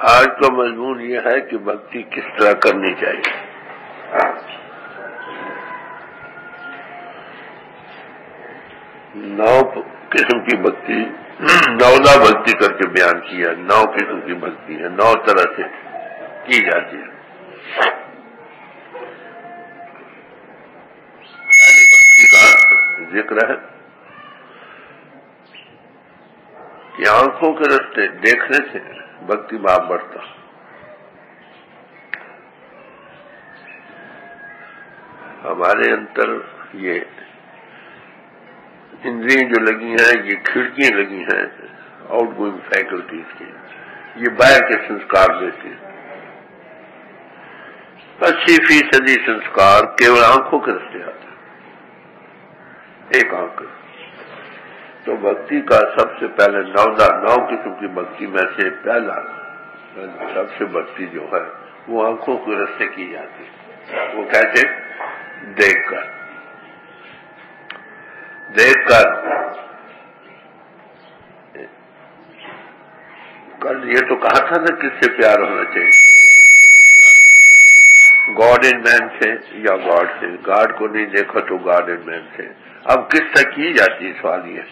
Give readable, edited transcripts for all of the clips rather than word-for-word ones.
آج کا مضمون یہ ہے کہ بھکتی کس طرح کرنی چاہیے۔ نو قسم کی بھکتی، نودا بھکتی کر کے بیان کیا۔ 9 قسم کی بھکتی ہے، 9 طرح سے کی جاتی ہے۔ پہلی بھکتی کا ذکر ہے کہ آنکھوں کے راستے دیکھنے سے بھکتی بھاو بڑھتا۔ ہمارے اندر یہ اندریں جو لگی ہیں، یہ کھڑکیاں لگی ہیں آؤٹ گوئنگ فیکلٹیز کی، یہ باہر کے سنسکار دیتی ہیں۔ 80% سنسکار کیول آنکھوں کے راستے آتے ہیں، ایک آنکھ۔ تو بھکتی کا سب سے پہلے 9 قسم کی بھکتی میں سے پہلا سب سے بھکتی جو ہے وہ آنکھوں کے راستے کی جاتی ہے۔ وہ کہتے دیکھ کر کل یہ تو کہا تھا نا کس سے پیار ہونا چاہیے، گاڈ ان مین سے یا گاڈ سے۔ گاڈ کو نہیں دیکھا تو گاڈ ان مین سے۔ اب کس طرح کی جاتی ہے سوال یہ۔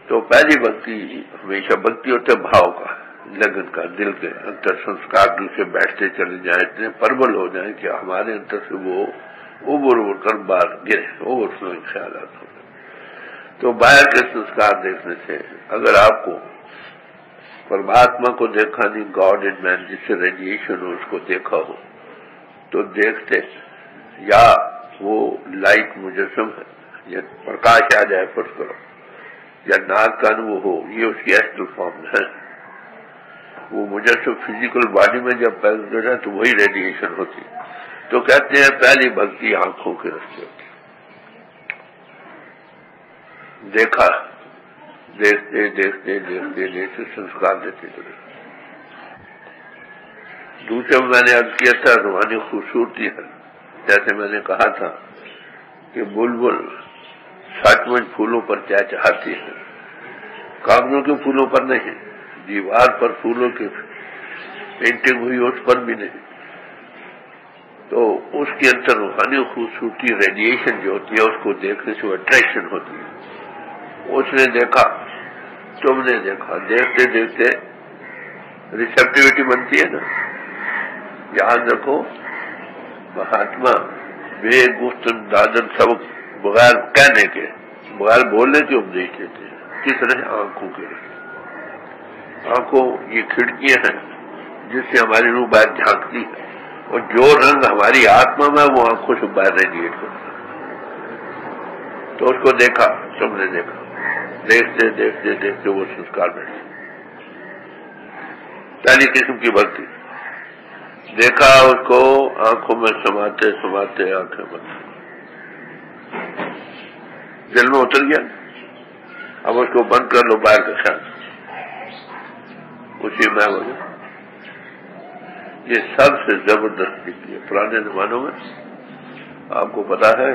تو پہلی بھکتی ہمیشہ بھکتی ہوتا ہے بھاؤ کا، لگن کا، دل کے اندر سنسکار دل سے بیٹھتے چلے جائیں، اتنے پربل ہو جائیں کہ ہمارے اندر سے وہ اوبر کر باہر گرے، اوور فلوئنگ خیالات ہو جائیں۔ تو باہر کے سنسکار دیکھنے سے اگر آپ کو پرماتما کو دیکھا نہیں، گاڈ ان مین جس سے ریڈیشن ہو اس کو دیکھا ہو، تو دیکھتے یا وہ لائٹ مجسم ہے یا پرکاش آ جائے فرض کرو، یا ناک کان وہ ہو، یہ اس کی ایسٹرل فارم ہے۔ وہ مجسم فزیکل باڈی میں جب پیدا ہوتا ہے تو وہی ریڈیشن ہوتی۔ تو کہتے ہیں پہلی بھکتی آنکھوں کے راستے ہوتی، دیکھا، دیکھتے سنسکار دیتے چلے۔ دوسرے میں نے عرض کیا تھا روحانی خوبصورتی ہے، جیسے میں نے کہا تھا کہ بلبل سچ مچ پھولوں پر چہچہاتی ہے، کاغذوں کے پھولوں پر نہیں، دیوار پر پھولوں کی پینٹنگ ہوئی اس پر بھی نہیں۔ تو اس کے اندر روحانی خوبصورتی ریڈیشن جو ہوتی ہے اس کو دیکھنے سے وہ اٹریکشن ہوتی ہے۔ اس نے دیکھا، تم نے دیکھا، دیکھتے دیکھتے ریسپٹیوٹی بنتی ہے نا۔ یاد رکھو مہاتما بے گفتن دادن سبق بغیر کہنے کے، بغیر بولنے کے اپدیش دیتے ہیں۔ کس طرح؟ آنکھوں کے راستے۔ آنکھوں یہ کھڑکیاں ہیں جس سے ہماری روح باہر جھانکتی ہے، اور جو رنگ ہماری آتما میں وہ آنکھوں سے باہر ریڈیٹ ہوتا ہے۔ تو اس کو دیکھا، تم نے دیکھا، دیکھتے دیکھتے دیکھتے وہ سنسکار بیٹھے۔ پہلی قسم کی بھکتی، دیکھا اس کو آنکھوں میں سماتے سماتے آنکھیں بند، دل میں اتر گیا۔ اب اس کو بند کر لو، باہر کا خیال اسی میں ہو جائے۔ یہ سب سے زبردست بھکتی ہے۔ پرانے زمانوں میں آپ کو پتا ہے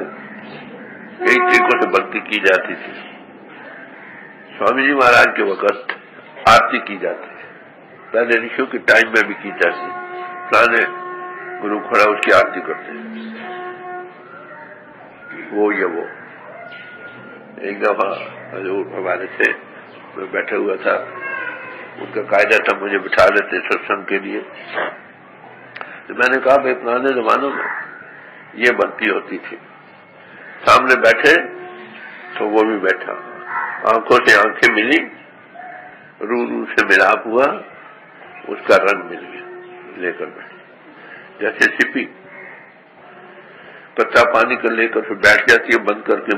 کئی طریقوں سے بھکتی کی جاتی تھی۔ سوامی جی مہاراج کے وقت آرتی کی جاتی ہے، پہلے رشیوں کے ٹائم میں بھی کی جاتی ہے۔ پرانے گرو کھڑا اس کی آرتی کرتے ہیں، وہ ایک دفعہ حضور ہمارے سے میں بیٹھا ہوا تھا، ان کا قاعدہ تھا مجھے بٹھا لیتے ستسنگ کے لیے۔ تو میں نے کہا بھائی پرانے زمانوں میں یہ بھکتی ہوتی تھی، سامنے بیٹھے تو وہ بھی بیٹھا، آنکھوں سے آنکھیں ملی، روح سے ملاپ ہوا، اس کا رنگ مل گیا، لے کر بیٹھے۔ جیسے سپی کچا پانی کر لے کر پھر بیٹھ جاتی ہے بند کر کے،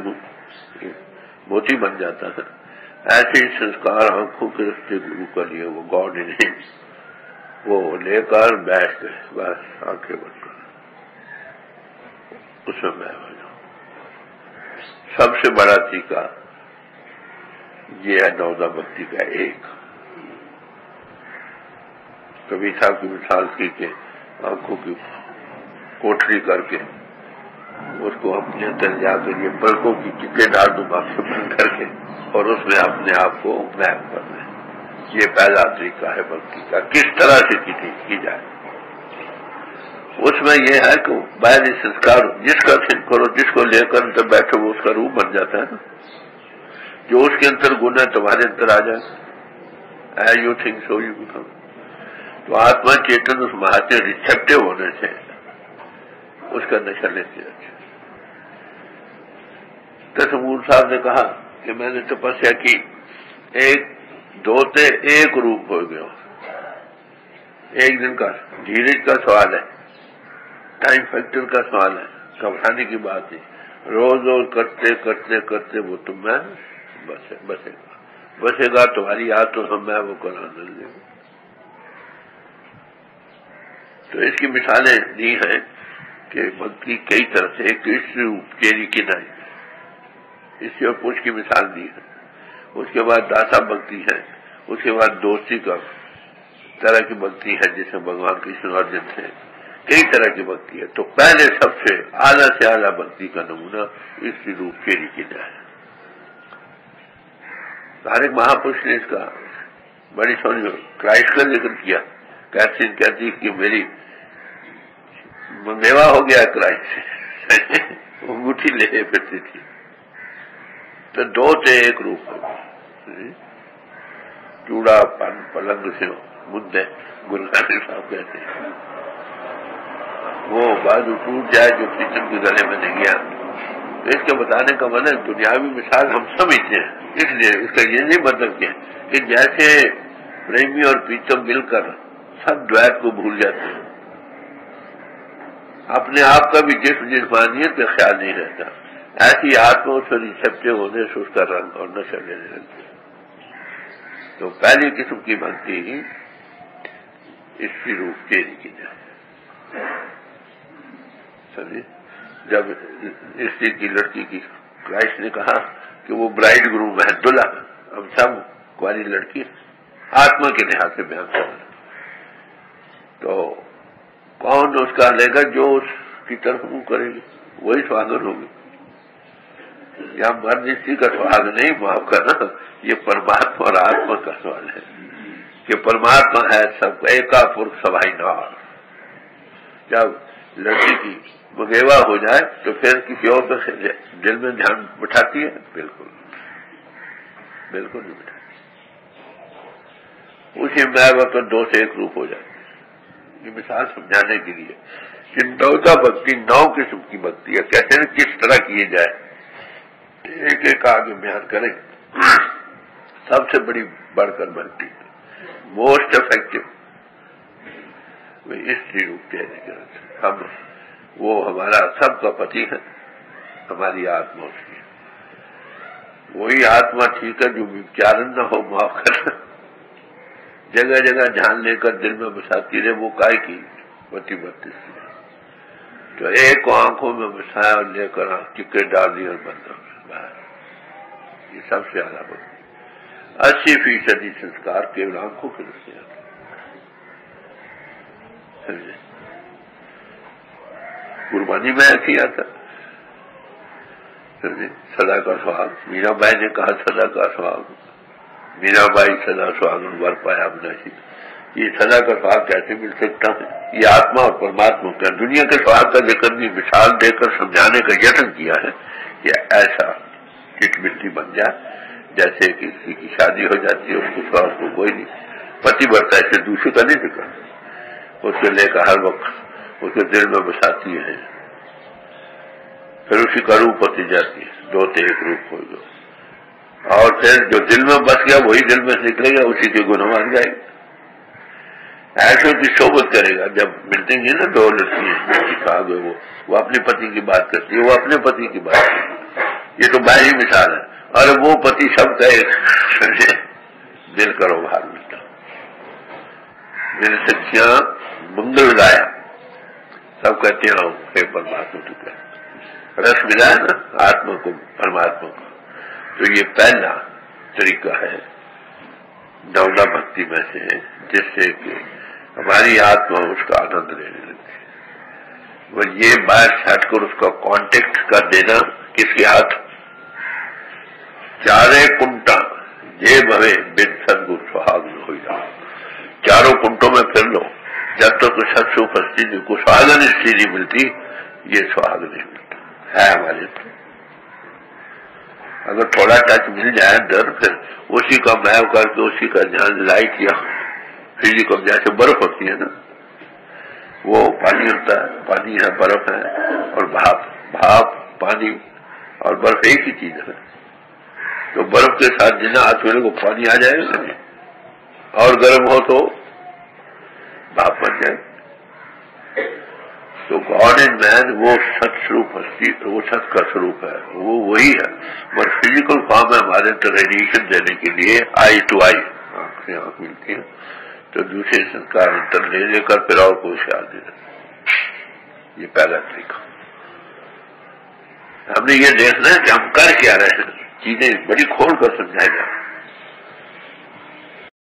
موتی بن جاتا ہے، ایسے ہی سنسکار آنکھوں کے راستے گرو کا لیے، وہ گاڈ ان ہم، وہ لے کر بیٹھ گئے، بس آنکھیں بند کر، اس میں ہو جاؤ۔ سب سے بڑا طریقہ یہ ہے نودا بھکتی کا ایک۔ کبھی صاحب کی مثال کی کہ آنکھوں کی کوٹری کر کے اس کو اپنے اندر جا کر یہ پلکوں کی ٹکے ڈال دوں آنکھ سے بند کر کے، اور اس میں اپنے آپ کو میپ کر دیں۔ یہ پہلا طریقہ ہے بھکتی کا، کس طرح سے کی جائے۔ اس میں یہ ہے کہ باہری سنسکار جس کا کرو، جس کو لے کر اندر بیٹھو وہ اس کا روح بن جاتا ہے نا۔ جو اس کے اندر گن ہے تمہارے اندر آ جائے، as you think so you become. تو آتما چیتن اس مہاتے ریسپٹیو ہونے سے اس کا نشہ لیتی رہتی۔ تصور صاحب نے کہا کہ میں نے تپسیا کی، ایک دوتے ایک روپ ہو گیا۔ ایک دن کا دھیرج کا سوال ہے، ٹائم فیکٹر کا سوال ہے، گھبرانے کی بات نہیں۔ روز روز کرتے کرتے کرتے وہ تم میں بسے گا تمہاری یاد تو ہم میں وہ قرآن لے گا۔ تو اس کی مثالیں دی ہیں کہ بھکتی کئی طرح سے، ایک تو اس روپ چیری کی نہیں، اس سے اور پوچھ کی مثال دی ہے۔ اس کے بعد داسا بھکتی ہے، اس کے بعد دوستی کا طرح کی بھکتی ہے جس میں بھگوان کرشن ارجن سے کئی طرح کی بھکتی ہے۔ تو پہلے سب سے اعلیٰ بھکتی کا نمونہ اس روپ چیری کی جائے۔ ہر ایک مہاپرش نے اس کا بڑی سونی کرائسٹ کا ذکر کیا۔ کیتھرین کہتی کہ میری منگیوا ہو گیا کرائسٹ، وہ انگوٹھی لے پھرتی تھی۔ تو دو تھے ایک روپ ہو گئے، چوڑا پن پلنگ سے مدے گلگاری صاحب کہتے ہیں، وہ بازو ٹوٹ جائے جو پیچم کے گلے میں نہیں گیا۔ تو اس کے بتانے کا من ہے دنیاوی مثال ہم سمجھتے ہیں، اس لیے اس کا یہ نہیں مطلب کیا کہ جیسے پریمی اور پیتم مل کر سب دویت کو بھول جاتے ہیں، اپنے آپ کا بھی جسمانیت کا خیال نہیں رہتا، ایسی آتما سے ریسپٹیو ہونے سے اس کا رنگ اور نشہ لینے لگتے ہیں۔ تو پہلی قسم کی بھکتی ہی اس کی روح چیری کی جائے۔ سمجھے؟ جب اس کی لڑکی کی کرائسٹ نے کہا کہ وہ برائڈ گروم ہے، دلہا، ہم سب کاری لڑکی آتما کے لحاظ سے بیان کر رہے، تو کون اس کا لے گا؟ جو اس کی طرف منہ کرے گی وہی سواگن ہوگی۔ یا مرد اسی کا سواگ نہیں، معاف کرنا، یہ پرماتما اور آتما کا سوال ہے کہ پرماتما ہے سب کا، ایکا پرک سبھائی نار۔ جب لڑکی کی مگیوا ہو جائے تو پھر کسی اور پہ دل میں دھیان بٹھاتی ہے؟ بالکل بالکل نہیں بٹھاتی۔ اسی میں وقت دو سے ایک روپ ہو جاتی ہے۔ یہ مثال سمجھانے کے لیے کہ نوتا بھکتی 9 قسم کی بھکتی ہے، کہتے ہیں کس طرح کیے جائے، ایک ایک آگے بیان کریں۔ سب سے بڑی بڑھ کر بھکتی موسٹ افیکٹو اس روپ چہرے کے ہم وہ ہمارا سب کا پتی ہے، ہماری آتما اس کی، وہی آتما ٹھیک ہے جو وچارن نہ ہو، معاف کرنا، جگہ جگہ دھیان لے کر دل میں بساتی رہے، وہ کائے کی پتی بتی سی۔ تو ایک کو آنکھوں میں بسایا اور لے کر ٹکے ڈال دی اور بند ہو باہر۔ یہ سب سے اعلیٰ بات، 80% سنسکار کیول آنکھوں کے رستے آتے سمجھے۔ قربانی میں ایسی آتا سمجھے، سدا کا سہاگ، میرا بائی نے کہا سدا کا سہاگ، میرا بائی سدا سہاگن ور پایا بناشی۔ یہ سدا کا سہاگ کیسے مل سکتا ہے؟ یہ آتما اور پرماتما کا دنیا کے سہاگ کا ذکر نہیں، مثال دے کر سمجھانے کا یتن کیا ہے کہ ایسا چٹ مٹی بن جائے جیسے کسی کی شادی ہو جاتی ہے، اس کے سواس کو کوئی نہیں، پتی بڑھتا ہے، اسے دوسرے کا نہیں ذکر، اس کو لے کر ہر وقت اس کے دل میں بساتی ہے، پھر اسی کا روپ ہوتی جاتی ہے، دو تے ایک روپ ہو گیا، اور پھر جو دل میں بس گیا وہی دل میں نکلے گا، اسی کے گناہ مان جائے گا۔ ایسے کی صحبت کرے گا، جب ملتے ہیں نا دو لڑکیاں، وہ اپنے پتی کی بات کرتی ہے، وہ اپنے پتی کی بات کرتی ہے، یہ تو باہری مثال ہے، اور وہ پتی سب کا ایک دل کرو باہر ملتا، میرے سچیاں منگل گایا، سب کہتے ہیں ہے پرماتما تو کیا رس ملا ہے نا آتما کو پرماتما کو۔ تو یہ پہلا طریقہ ہے نودا بھکتی میں سے، جس سے کہ ہماری آتما اس کا آنند لینے لگتی ہے۔ وہ یہ بات ہٹ کر اس کا کانٹیکٹ کر دینا کس کے ہاتھ، چارے کنٹا یہ بھوے بن سدگرو سہاگ ہو جاؤ، چاروں کنٹوں میں پھر لو، جب تک تو سب سے پستی نہیں کو سہاگن استری نہیں ملتی، یہ سہاگ نہیں ملتا ہے ہمارے تو۔ اگر تھوڑا ٹچ مل جائے اندر، پھر اسی کا میو کر کے اسی کا جان لائی کیا فزیکل، جیسے برف ہوتی ہے نا، وہ پانی ہوتا ہے، پانی ہے، برف ہے، اور بھاپ پانی اور برف ایک ہی چیز ہے، تو برف کے ساتھ جنا ہاتھ میرے کو پانی آ جائے گا نہیں، اور گرم ہو تو بھاپ بن جائے۔ تو گاڈ ان مین وہ ست سوروپ ہستی، وہ ست کا سوروپ ہے، وہ وہی ہے، بس فزیکل فارم ہے ہمارے ریڈیشن دینے کے لیے، آئی ٹو آئی، آنکھ سے آنکھ ملتی ہے تو دوسرے سنکار انتر لے کر پھر اور کوئی خیال نہیں رہتا۔ یہ پہلا طریقہ۔ ہم نے یہ دیکھنا ہے کہ ہم کر کیا رہے ہیں، چیزیں بڑی کھول کر سمجھائی جائیں۔